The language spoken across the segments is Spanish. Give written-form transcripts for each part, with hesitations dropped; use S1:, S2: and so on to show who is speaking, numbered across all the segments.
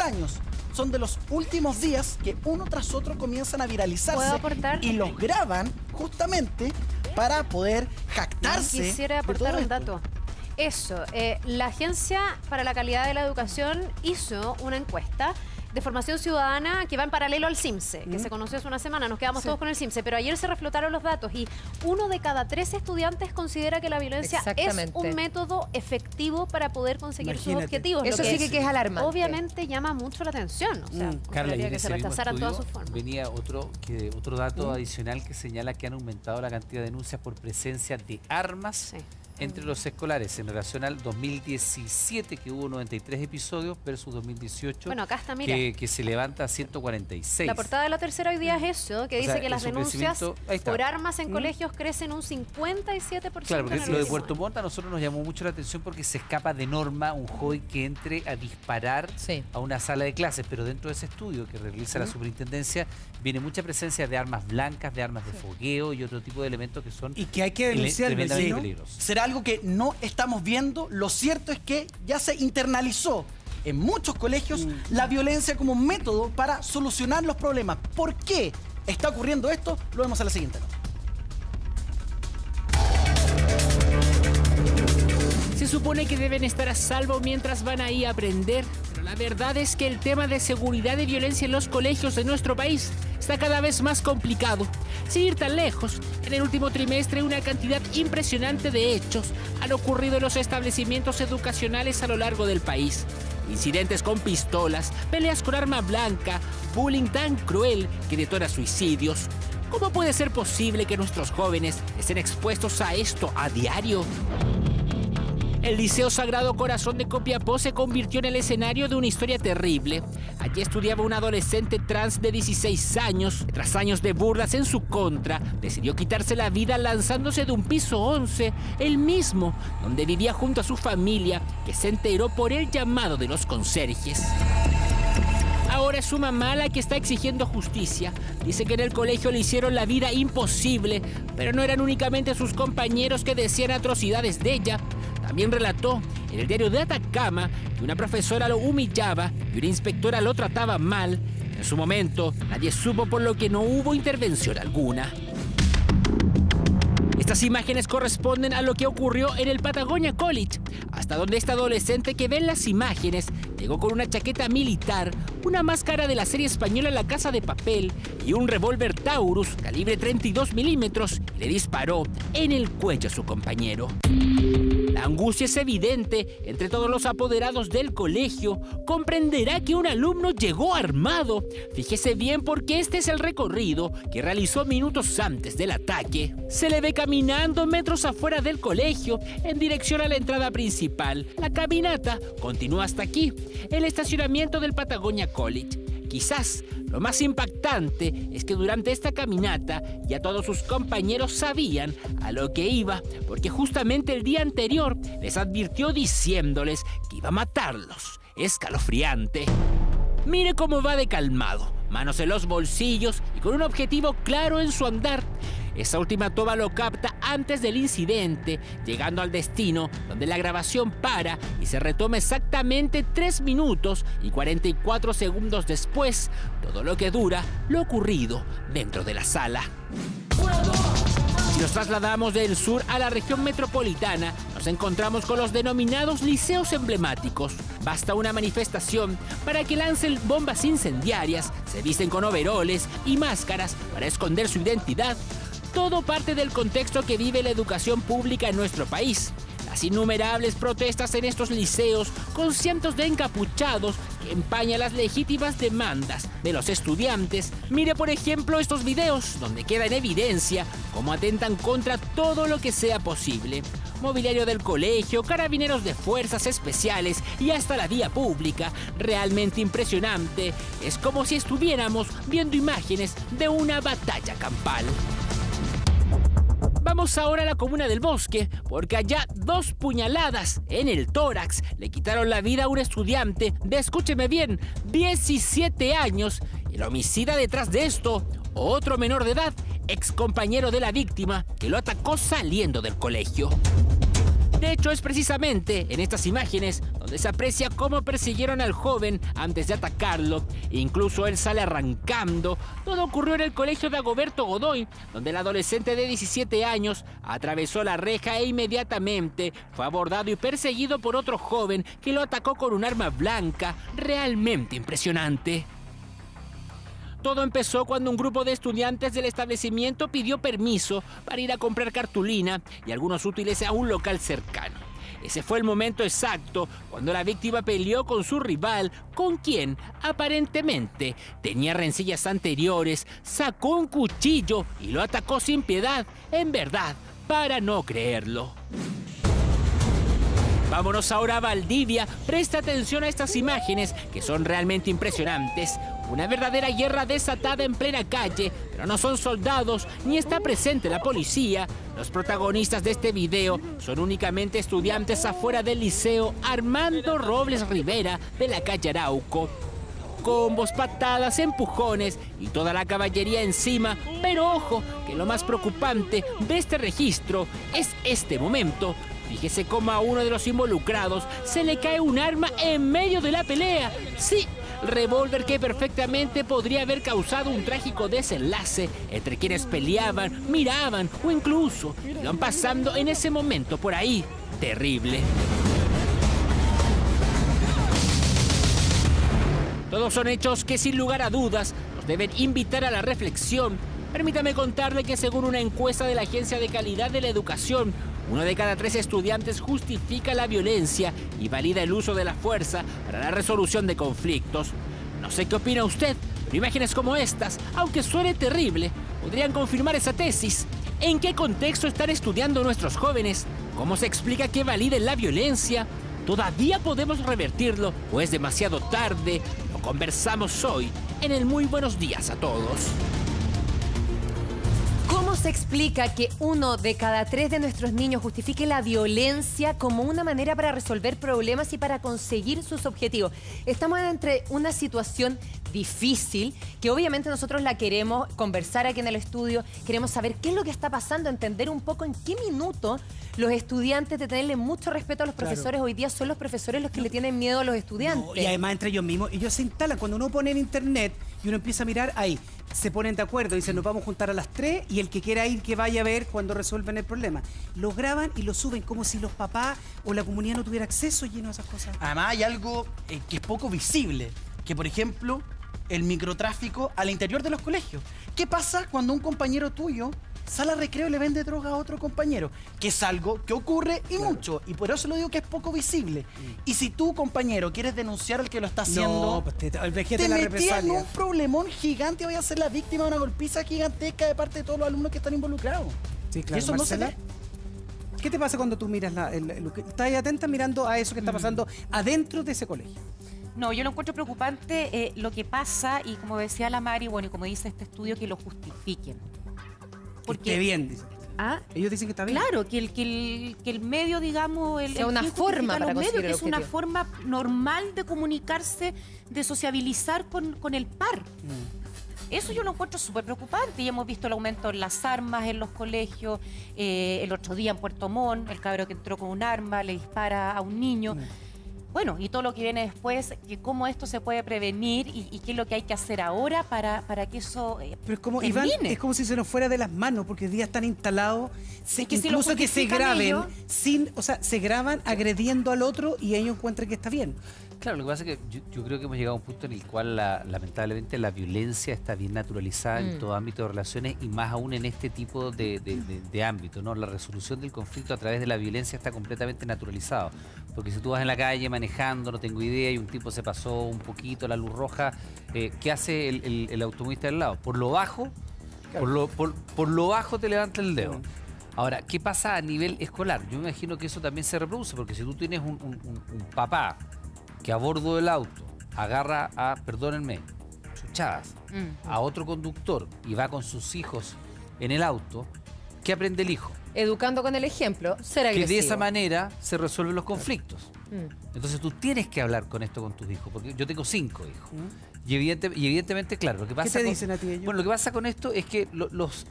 S1: años son de los últimos días que uno tras otro comienzan a viralizarse y los graban justamente para poder jactarse.
S2: Quisiera aportar un dato. La Agencia para la Calidad de la Educación hizo una encuesta de formación ciudadana que va en paralelo al CIMSE, que se conoció hace una semana, nos quedamos todos con el CIMSE, pero ayer se reflotaron los datos y 1 de cada 3 estudiantes considera que la violencia es un método efectivo para poder conseguir sus objetivos.
S3: Eso sí que es alarmante.
S2: Obviamente llama mucho la atención, o sea,
S4: Carla,
S2: que se rechazaran todas sus formas.
S4: Venía otro dato adicional que señala que han aumentado la cantidad de denuncias por presencia de armas entre los escolares en relación al 2017, que hubo 93 episodios, versus 2018,
S2: bueno, acá está, mira,
S4: que se levanta a 146.
S2: La portada de La Tercera hoy día es eso, que dice que las denuncias por armas en colegios crecen un 57%.
S4: Claro, porque lo de Puerto Montt a nosotros nos llamó mucho la atención porque se escapa de norma un joven que entre a disparar a una sala de clases, pero dentro de ese estudio que realiza la superintendencia viene mucha presencia de armas blancas, de armas de fogueo y otro tipo de elementos que son
S1: y que hay que denunciar,
S4: tremendamente peligrosos.
S1: ¿Será algo que no estamos viendo? Lo cierto es que ya se internalizó en muchos colegios la violencia como un método para solucionar los problemas. ¿Por qué está ocurriendo esto? Lo vemos a la siguiente nota.
S5: Se supone que deben estar a salvo mientras van ahí a aprender, pero la verdad es que el tema de seguridad y violencia en los colegios de nuestro país está cada vez más complicado. Sin ir tan lejos, en el último trimestre una cantidad impresionante de hechos han ocurrido en los establecimientos educacionales a lo largo del país. Incidentes con pistolas, peleas con arma blanca, bullying tan cruel que detona suicidios. ¿Cómo puede ser posible que nuestros jóvenes estén expuestos a esto a diario? El Liceo Sagrado Corazón de Copiapó se convirtió en el escenario de una historia terrible. Allí estudiaba una adolescente trans de 16 años. Tras años de burlas en su contra, decidió quitarse la vida lanzándose de un piso 11, el mismo donde vivía junto a su familia, que se enteró por el llamado de los conserjes. Ahora es su mamá la que está exigiendo justicia. Dice que en el colegio le hicieron la vida imposible, pero no eran únicamente sus compañeros que decían atrocidades de ella. También relató en el diario de Atacama que una profesora lo humillaba y una inspectora lo trataba mal. En su momento, nadie supo, por lo que no hubo intervención alguna. Estas imágenes corresponden a lo que ocurrió en el Patagonia College, hasta donde esta adolescente que ve en las imágenes llegó con una chaqueta militar, una máscara de la serie española La Casa de Papel y un revólver Taurus calibre 32 milímetros y le disparó en el cuello a su compañero. La angustia es evidente entre todos los apoderados del colegio. Comprenderá que un alumno llegó armado. Fíjese bien porque este es el recorrido que realizó minutos antes del ataque. Se le ve caminando metros afuera del colegio en dirección a la entrada principal. La caminata continúa hasta aquí, el estacionamiento del Patagonia College. Quizás lo más impactante es que durante esta caminata ya todos sus compañeros sabían a lo que iba, porque justamente el día anterior les advirtió diciéndoles que iba a matarlos. Escalofriante. Mire cómo va de calmado, manos en los bolsillos y con un objetivo claro en su andar. Esa última toma lo capta antes del incidente, llegando al destino donde la grabación para y se retoma exactamente 3 minutos y 44 segundos después, todo lo que dura lo ocurrido dentro de la sala. Si nos trasladamos del sur a la región metropolitana, nos encontramos con los denominados liceos emblemáticos. Basta una manifestación para que lancen bombas incendiarias, se visten con overoles y máscaras para esconder su identidad. Todo parte del contexto que vive la educación pública en nuestro país. Las innumerables protestas en estos liceos con cientos de encapuchados que empañan las legítimas demandas de los estudiantes. Mire, por ejemplo, estos videos donde queda en evidencia cómo atentan contra todo lo que sea posible. Mobiliario del colegio, carabineros de fuerzas especiales y hasta la vía pública. Realmente impresionante. Es como si estuviéramos viendo imágenes de una batalla campal. Vamos ahora a la comuna del Bosque, porque allá 2 puñaladas en el tórax le quitaron la vida a un estudiante de, escúcheme bien, 17 años. Y el homicida detrás de esto, otro menor de edad, ex compañero de la víctima, que lo atacó saliendo del colegio. De hecho, es precisamente en estas imágenes donde se aprecia cómo persiguieron al joven antes de atacarlo. Incluso él sale arrancando. Todo ocurrió en el colegio de Dagoberto Godoy, donde el adolescente de 17 años atravesó la reja e inmediatamente fue abordado y perseguido por otro joven que lo atacó con un arma blanca realmente impresionante. Todo empezó cuando un grupo de estudiantes del establecimiento pidió permiso para ir a comprar cartulina y algunos útiles a un local cercano. Ese fue el momento exacto cuando la víctima peleó con su rival, con quien aparentemente tenía rencillas anteriores, sacó un cuchillo y lo atacó sin piedad, en verdad, para no creerlo. Vámonos ahora a Valdivia. Presta atención a estas imágenes que son realmente impresionantes. Una verdadera guerra desatada en plena calle, pero no son soldados ni está presente la policía. Los protagonistas de este video son únicamente estudiantes afuera del liceo Armando Robles Rivera de la calle Arauco. Combos, patadas, empujones y toda la caballería encima. Pero ojo, que lo más preocupante de este registro es este momento. Fíjese cómo a uno de los involucrados se le cae un arma en medio de la pelea. Sí, revólver que perfectamente podría haber causado un trágico desenlace entre quienes peleaban, miraban o incluso iban pasando en ese momento por ahí. Terrible. Todos son hechos que sin lugar a dudas nos deben invitar a la reflexión. Permítame contarle que según una encuesta de la Agencia de Calidad de la Educación, 1 de cada 3 estudiantes justifica la violencia y valida el uso de la fuerza para la resolución de conflictos. No sé qué opina usted, pero imágenes como estas, aunque suene terrible, podrían confirmar esa tesis. ¿En qué contexto están estudiando nuestros jóvenes? ¿Cómo se explica que validen la violencia? ¿Todavía podemos revertirlo o es demasiado tarde? Lo conversamos hoy en el Muy Buenos Días a Todos.
S3: ¿Cómo se explica que 1 de cada 3 de nuestros niños justifique la violencia como una manera para resolver problemas y para conseguir sus objetivos? Estamos entre una situación difícil, que obviamente nosotros la queremos conversar aquí en el estudio, queremos saber qué es lo que está pasando, entender un poco en qué minuto los estudiantes, de tenerle mucho respeto a los profesores, hoy día son los profesores los que le tienen miedo a los estudiantes.
S6: No, y además entre ellos mismos, ellos se instalan, cuando uno pone en internet y uno empieza a mirar ahí, se ponen de acuerdo, dicen nos vamos a juntar a las 3 y el que quiera ir que vaya a ver cuando resuelven el problema. Lo graban y lo suben como si los papás o la comunidad no tuviera acceso lleno a esas cosas.
S1: Además hay algo que es poco visible, que por ejemplo el microtráfico al interior de los colegios. ¿Qué pasa cuando un compañero tuyo sale a recreo y le vende droga a otro compañero? Que es algo que ocurre y mucho, y por eso lo digo que es poco visible. Y si tú, compañero, quieres denunciar al que lo está haciendo,
S6: no, pues te
S1: te
S6: metías en
S1: un problemón gigante y voy a ser la víctima de una golpiza gigantesca de parte de todos los alumnos que están involucrados.
S6: Sí, claro.
S1: Y eso
S6: Marcela,
S1: no se ve.
S6: ¿qué te pasa cuando tú miras estás ahí atenta mirando a eso que está pasando adentro de ese colegio?
S7: No, yo lo encuentro preocupante lo que pasa y como decía la Mari, bueno, y como dice este estudio, que lo justifiquen.
S6: Porque esté bien, dicen.
S7: ¿Ah?
S6: Ellos dicen que está bien.
S7: Claro, que el medio, digamos,
S3: sea una forma para conseguir el
S7: que es una
S3: objetivo.
S7: forma normal de comunicarse, de sociabilizar con el par. Eso yo lo encuentro súper preocupante y hemos visto el aumento en las armas en los colegios. El otro día en Puerto Montt, el cabro que entró con un arma le dispara a un niño. Bueno, y todo lo que viene después, que cómo esto se puede prevenir y qué es lo que hay que hacer ahora para que eso
S6: Pero es como,
S7: termine.
S6: Iván, es como si se nos fuera de las manos, porque hoy día están instalados,
S7: que si lo
S6: incluso que se
S7: justifican
S6: graben,
S7: ellos-
S6: se graban agrediendo al otro y ellos encuentran que está bien.
S4: Claro, lo que pasa es que yo creo que hemos llegado a un punto en el cual lamentablemente la violencia está bien naturalizada en todo ámbito de relaciones y más aún en este tipo de ámbito, ¿no? La resolución del conflicto a través de la violencia está completamente naturalizado. Porque si tú vas en la calle manejando, no tengo idea, y un tipo se pasó un poquito la luz roja, ¿qué hace el automovilista del lado? Por lo bajo, por lo bajo te levanta el dedo. Ahora, ¿qué pasa a nivel escolar? Yo me imagino que eso también se reproduce, porque si tú tienes un papá que a bordo del auto agarra a, perdónenme, chuchadas, a otro conductor y va con sus hijos en el auto, ¿qué aprende el hijo?
S3: Educando con el ejemplo, ser
S4: Que
S3: agresivo.
S4: de esa manera se resuelven los conflictos. Entonces tú tienes que hablar con esto con tus hijos, porque yo tengo 5 hijos. Y evidentemente, claro, lo que pasa
S6: te dicen a ti ellos?
S4: Bueno, lo que pasa con esto es que los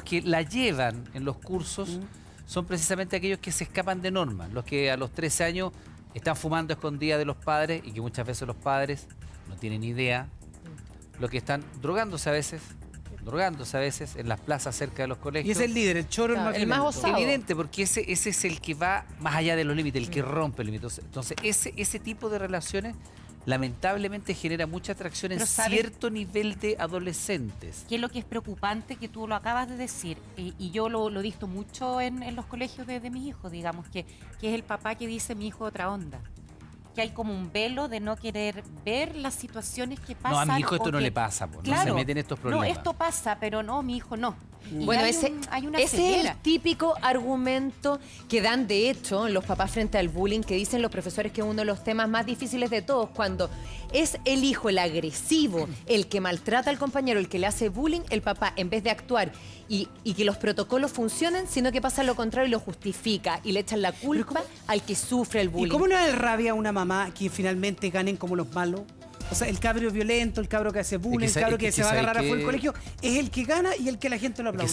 S4: que la llevan en los cursos son precisamente aquellos que se escapan de normas, los que a los 13 años están fumando escondidas de los padres y que muchas veces los padres no tienen idea, lo que están drogándose a veces en las plazas cerca de los colegios.
S6: Y es el líder, el choro,
S3: Claro,
S6: el
S3: el más
S6: violento.
S3: osado.
S4: Evidente, porque ese es el que va más allá de los límites, el que rompe el límite. Entonces, ese tipo de relaciones lamentablemente genera mucha atracción en
S7: Pero ¿sabes?
S4: cierto nivel de adolescentes.
S7: ¿Qué es lo que es preocupante? Que tú lo acabas de decir, y yo lo he visto mucho en los colegios de mis hijos, digamos, que es el papá que dice mi hijo otra onda. Que hay como un velo de no querer ver las situaciones que pasan.
S4: No, a mi hijo esto
S7: o
S4: no
S7: que-
S4: le pasa, no
S7: Claro,
S4: se mete en estos problemas.
S7: No, esto pasa, pero no, mi hijo no. Y
S3: Bueno,
S7: hay una
S3: ese es
S7: ceguera.
S3: el típico argumento que dan, de hecho, los papás frente al bullying, que dicen los profesores que es uno de los temas más difíciles de todos, cuando es el hijo, el agresivo, el que maltrata al compañero, el que le hace bullying, el papá, en vez de actuar y que los protocolos funcionen, sino que pasa lo contrario y lo justifica y le echan la culpa al que sufre el bullying.
S6: ¿Y cómo no da rabia a una mamá que finalmente ganen como los malos? O sea, el cabro violento, el cabro que hace bullying, el cabro que se va a agarrar afuera del colegio, es el que gana y el que la gente lo aplaude.